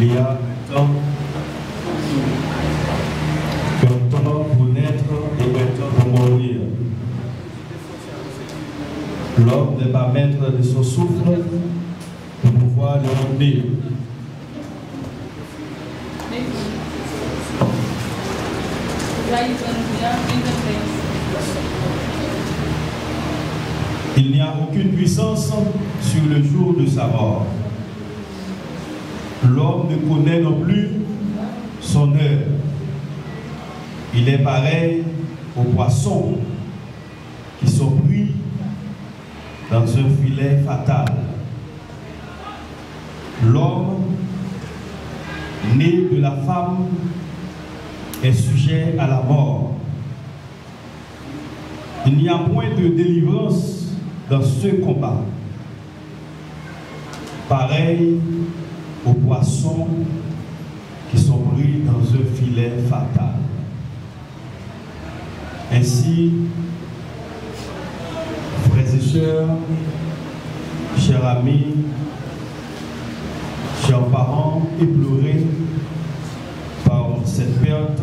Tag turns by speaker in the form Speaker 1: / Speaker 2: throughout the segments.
Speaker 1: Il y a un temps pour naître et un temps pour mourir. L'homme n'est pas maître de son souffle pour pouvoir le retenir. Il n'y a aucune puissance sur le jour de sa mort. L'homme ne connaît non plus son heure. Il est pareil aux poissons qui sont pris dans un filet fatal. L'homme, né de la femme, est sujet à la mort. Il n'y a point de délivrance dans ce combat. Pareil aux poissons qui sont pris dans un filet fatal. Ainsi, frères et sœurs, chers amis, chers parents éplorés par cette perte,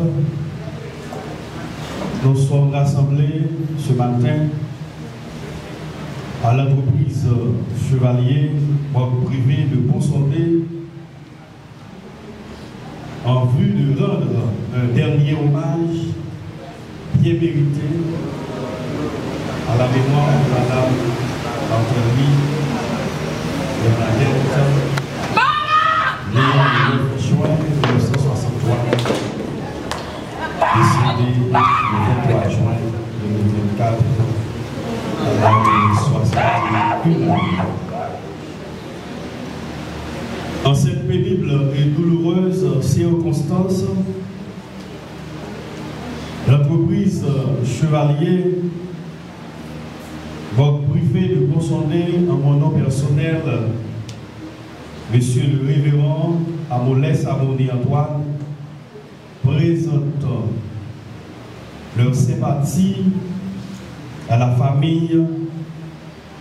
Speaker 1: nous sommes rassemblés ce matin à l'entreprise Chevalier, banque privée de Pont-Sondé, en vue de rendre un dernier hommage bien mérité à la mémoire de Madame Barthélemy Bernadette, née le 9 juin 1963, décédée le 23 juin 2024 à l'âge de 61 ans. En cette pénible et douloureuse circonstance, l'entreprise Chevalier, banque privée de Pont-Sondé, en mon nom personnel, Monsieur le Révérend Amolès Amoni Antoine, présente leur sympathie à la famille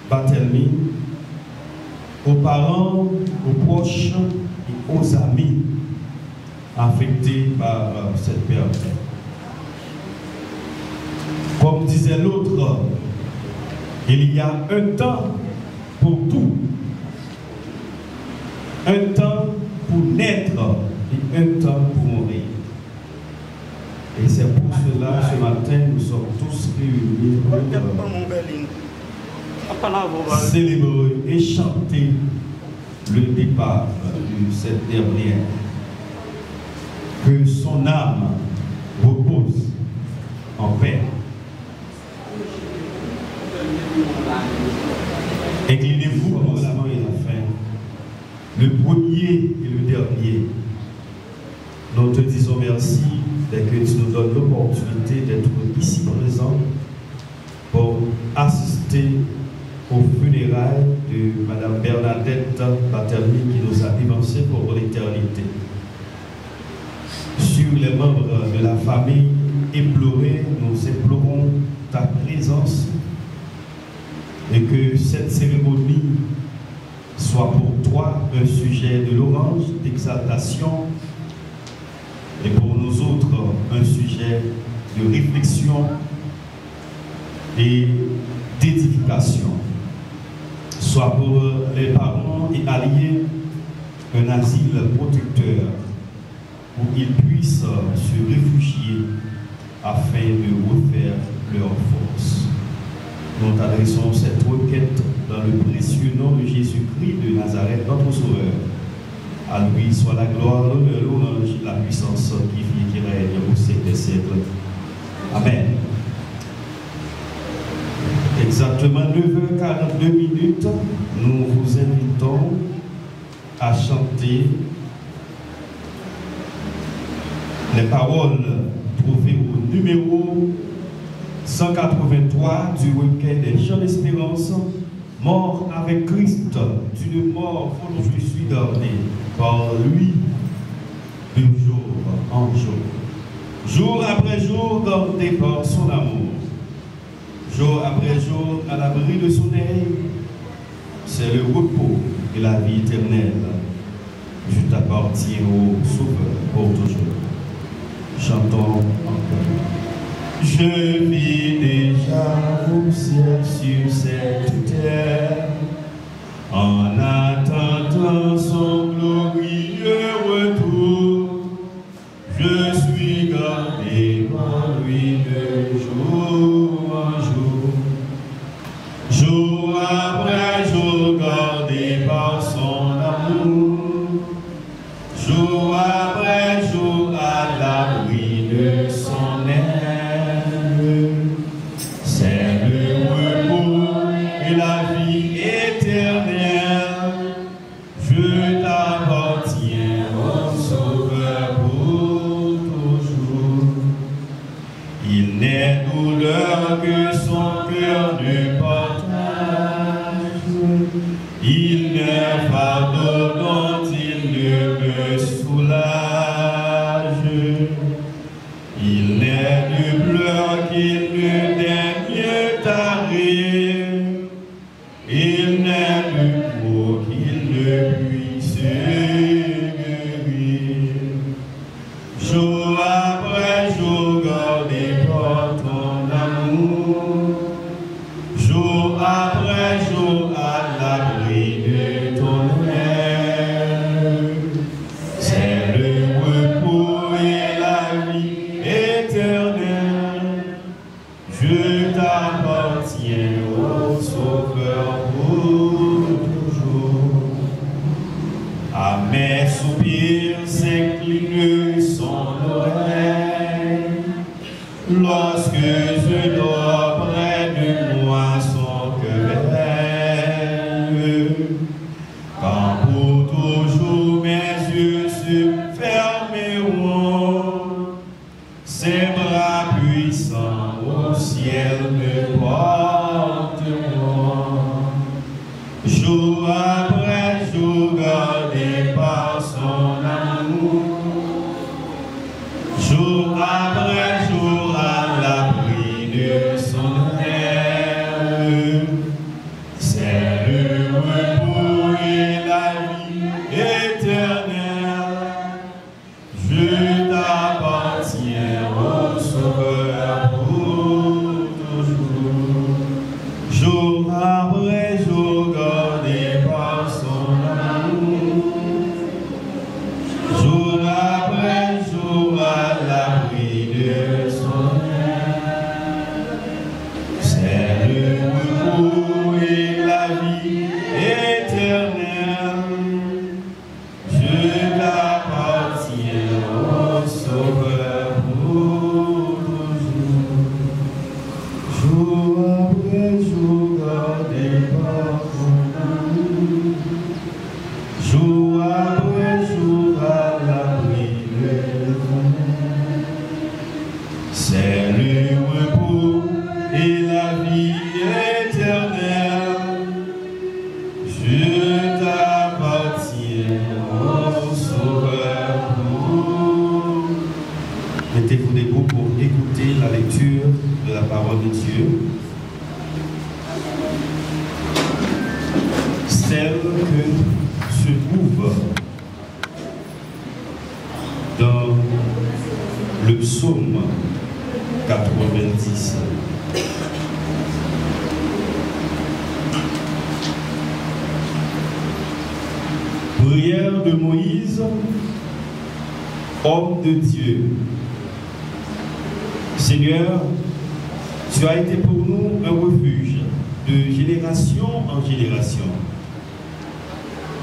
Speaker 1: Barthélemy, aux parents, aux proches et aux amis affectés par cette perte. Comme disait l'autre, il y a un temps pour tout. Un temps pour naître et un temps pour mourir. Et c'est pour cela, ce matin, nous sommes tous réunis pour célébrer et chanter le départ de cette dernière. Que son âme repose en paix. Inclinez-vous pour l'avant et la fin, le premier et le dernier. Nous te disons merci dès que tu nous donnes l'opportunité d'être ici présent pour assister aux funérailles de Mme Bernadette Barthélemy qui nous a évincés pour l'éternité. Sur les membres de la famille éplorée, nous implorons ta présence et que cette cérémonie soit pour toi un sujet de louange, d'exaltation et pour nous autres un sujet de réflexion et d'édification. Soit pour les parents et alliés un asile protecteur où ils puissent se réfugier afin de refaire leur force. Nous t'adressons cette requête dans le précieux nom de Jésus-Christ de Nazareth, notre Sauveur. À lui soit la gloire, l'honneur, l'orange, la puissance qui vit, qui règne au siècle des siècles. Amen. Exactement 9h42, nous vous invitons à chanter les paroles trouvées au numéro 183 du recueil des chants d'espérance, mort avec Christ, d'une mort dont je suis gardé par lui de jour en jour. Jour après jour, gardé par son amour. Jour après jour, à l'abri de son œil, c'est le repos et la vie éternelle. Je t'appartiens au Sauveur pour toujours. Chantons encore. Je vis déjà au ciel sur cette terre, en attendant son glorieux retour. Je suis gardé par lui de jour en jour. Jour après jour, gardé par son amour. Jour après jour, à l'abri de son aile. C'est le repos et la vie éternelle. Je t'appartiens, ô Sauveur, pour toujours. Il n'est douleur que son cœur ne partage. Il n'est fardeau dont il ne me soulage. Il n'est de pleurs qu'il ne daigne tarir. Il n'est de mots qu'il ne puisse guérir. Jour après jour, gardé par ton amour. Jour après jour, à l'abri de ton aile. C'est le repos et la vie éternelle. Je t'appartiens, ô Sauveur, pour toujours. À mes soupirs s'incline son oreille. Lorsque je dors près de moi son cœur veille. Quand pour toujours mes yeux se fermeront, ses bras puissants au ciel me porteront. Jour après jour, gardé par son amour. Jour après jour, à l'abri de son aile. C'est le repos et la vie éternelle. Je t'appartiens, ô Sauveur, pour toujours. Jour après jour, gardé par son amour. Jour après jour, à l'abri de son aile. C'est le repos et la vie éternelle. Je t'appartiens, ô Sauveur, pour toujours. Jour après jour, gardé par ton amour. Jour après jour, à l'abri de ton aile. C'est le repos et la vie éternelle. Je t'appartiens, ô Sauveur. Mettez-vous debout pour écouter la lecture de la parole de Dieu. Celle que se trouve dans le psaume 90. Prière de Moïse, homme de Dieu. Seigneur, tu as été pour nous un refuge de génération en génération.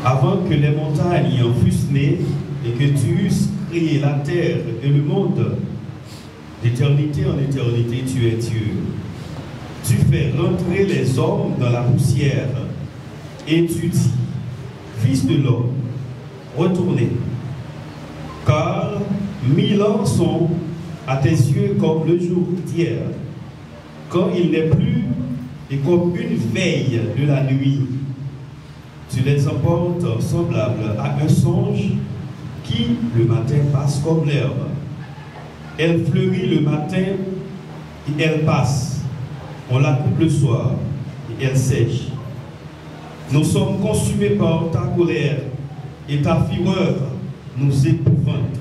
Speaker 1: Avant que les montagnes en fussent nées et que tu eusses créé la terre et le monde, d'éternité en éternité, tu es Dieu. Tu fais rentrer les hommes dans la poussière et tu dis, Fils de l'homme, retournez, car 1000 ans sont à tes yeux comme le jour d'hier, quand il n'est plus et comme une veille de la nuit. Tu les emportes semblables à un songe qui, le matin, passe comme l'herbe. Elle fleurit le matin et elle passe. On la coupe le soir et elle sèche. Nous sommes consumés par ta colère et ta fureur nous épouvante.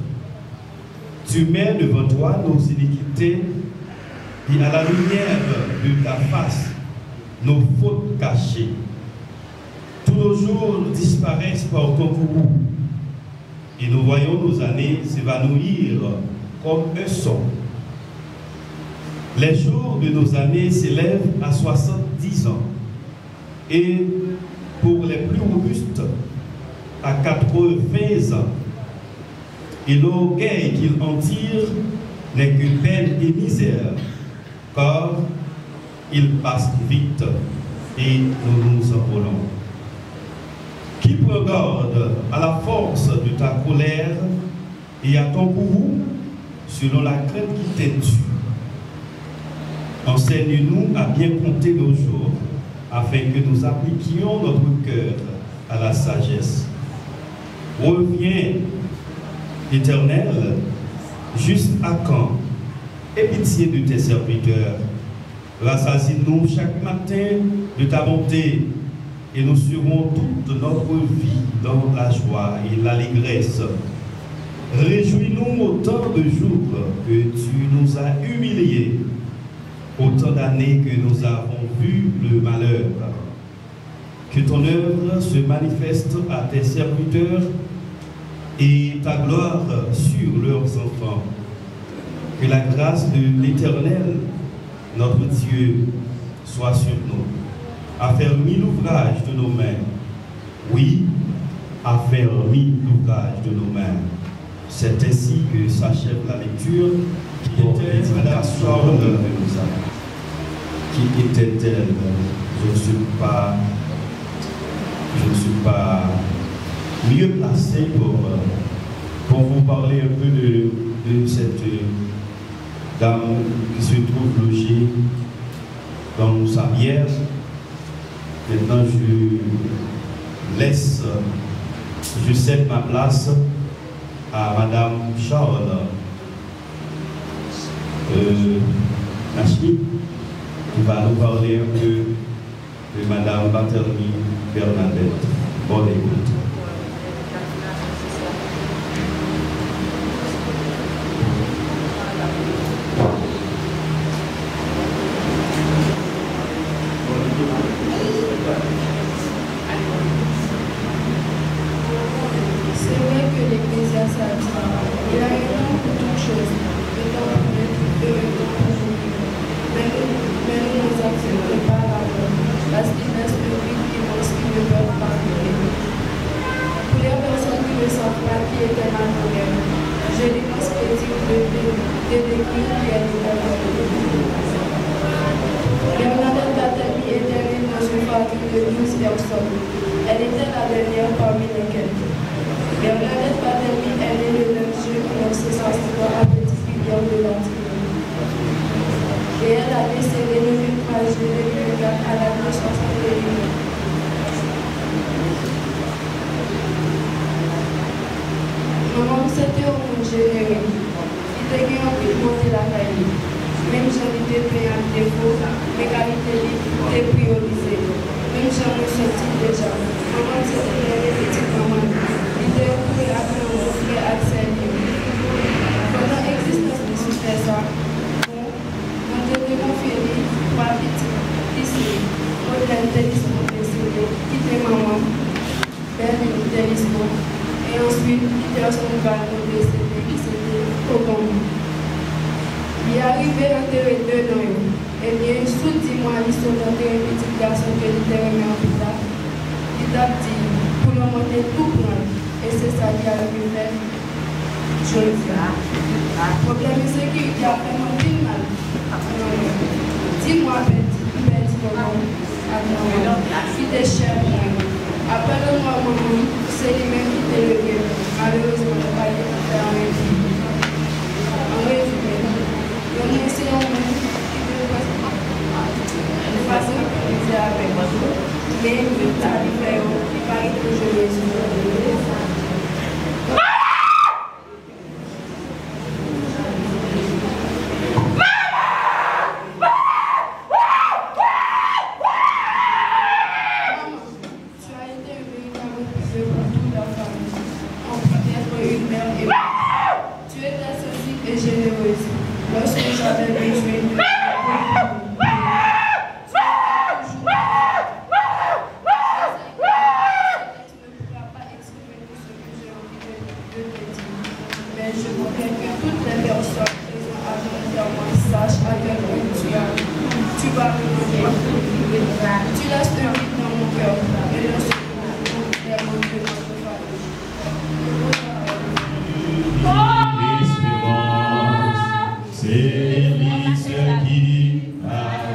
Speaker 1: Tu mets devant toi nos iniquités et à la lumière de ta face, nos fautes cachées. Tous nos jours disparaissent par ton courroux et nous voyons nos années s'évanouir comme un son. Les jours de nos années s'élèvent à 70 ans et pour les plus robustes à 80 ans. Et l'orgueil qu'ils en tirent n'est que peine et misère, car ils passent vite et nous nous envolons. Qui prend garde à la force de ta colère et à ton courroux selon la crainte qui t'est due? Enseigne-nous à bien compter nos jours, afin que nous appliquions notre cœur à la sagesse. Reviens, Éternel, juste à quand? Aie pitié de tes serviteurs. Rassasie-nous chaque matin de ta bonté, et nous serons toute notre vie dans la joie et l'allégresse. Réjouis-nous autant de jours que tu nous as humiliés, autant d'années que nous avons vu le malheur. Que ton œuvre se manifeste à tes serviteurs et ta gloire sur leurs enfants. Que la grâce de l'Éternel, notre Dieu, soit sur nous. Affermis l'ouvrage de nos mains. Oui, affermis l'ouvrage de nos mains. C'est ainsi que s'achève la lecture. Qui était Madame Charles de Moussa? Qui était-elle? Je ne suis pas mieux placé pour vous parler un peu de cette dame qui se trouve logée dans sa bière. Maintenant, je cède ma place à Madame Charles Nachi, qui va nous parler un peu de Madame Barthélemy Bernadette. Bonne écoute.
Speaker 2: Tu as été une véritable pupille pour toute la famille. gloire de mon Dieu. Tu laisses un rythme dans mon cœur et le secret vers mon Dieu, notre
Speaker 1: Espérance, c'est l'Église qui parle.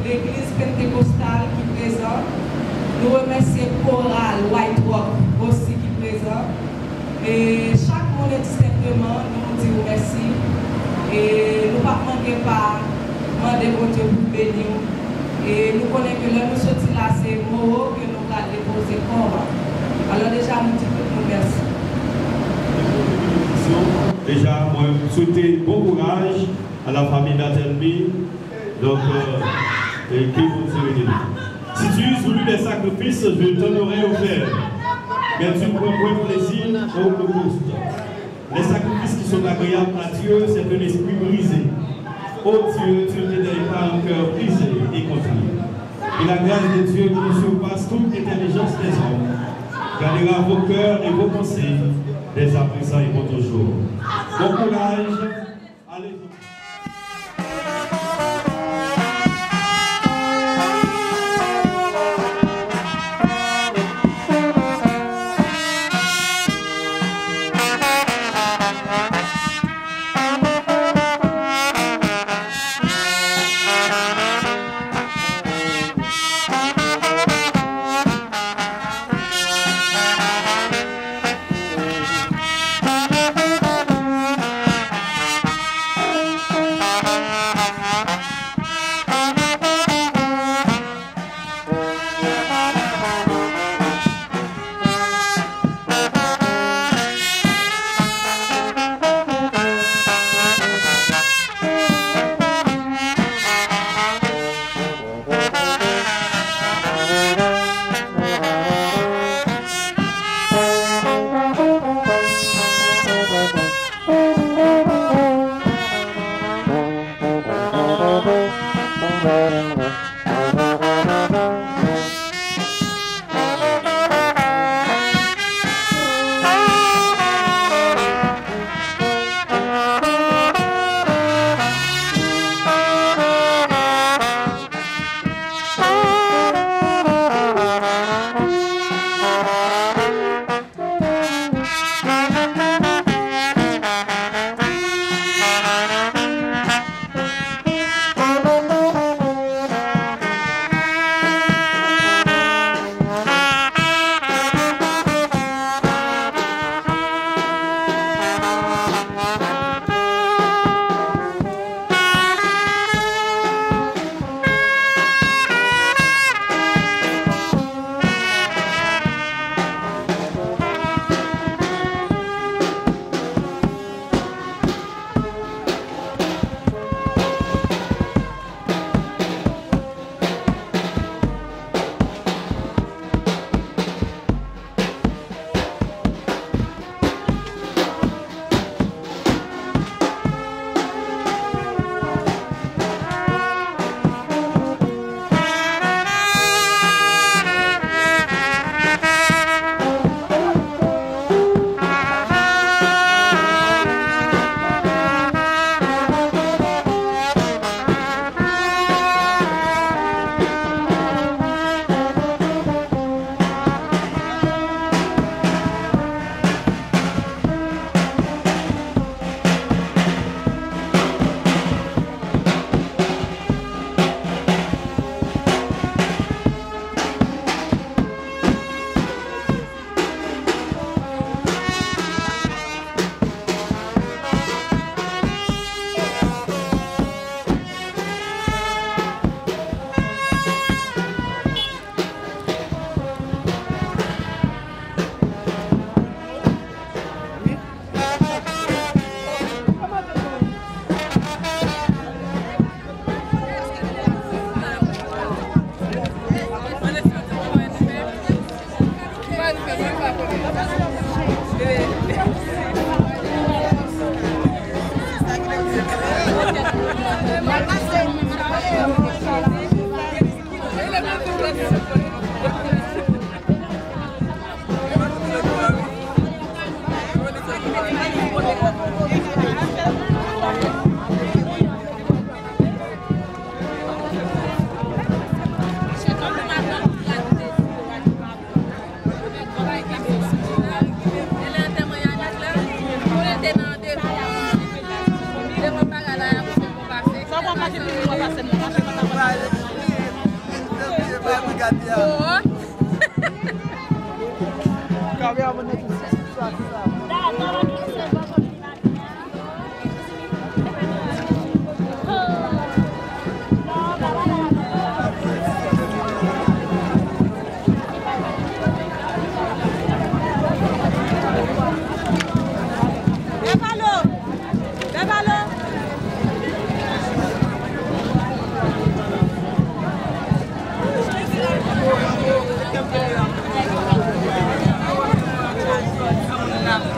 Speaker 1: L'Église soutient, l'Église constant. Déjà, moi, souhaiter bon courage à la famille d'Atelmi. Donc, qui vous souhaitez. Si tu as voulu des sacrifices, je t'honorerai au Père. Mais tu prends point plaisir au holocauste. Les sacrifices qui sont agréables à Dieu, c'est un esprit brisé. Oh Dieu, tu ne t'aides pas un cœur brisé et contrit. Et la grâce de Dieu qui surpasse toute intelligence des hommes gardera vos cœurs et vos pensées dès à présent et pour toujours. Bon courage. Allez.
Speaker 3: Nah.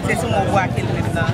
Speaker 3: C'est sur mon voix qu'il met ça.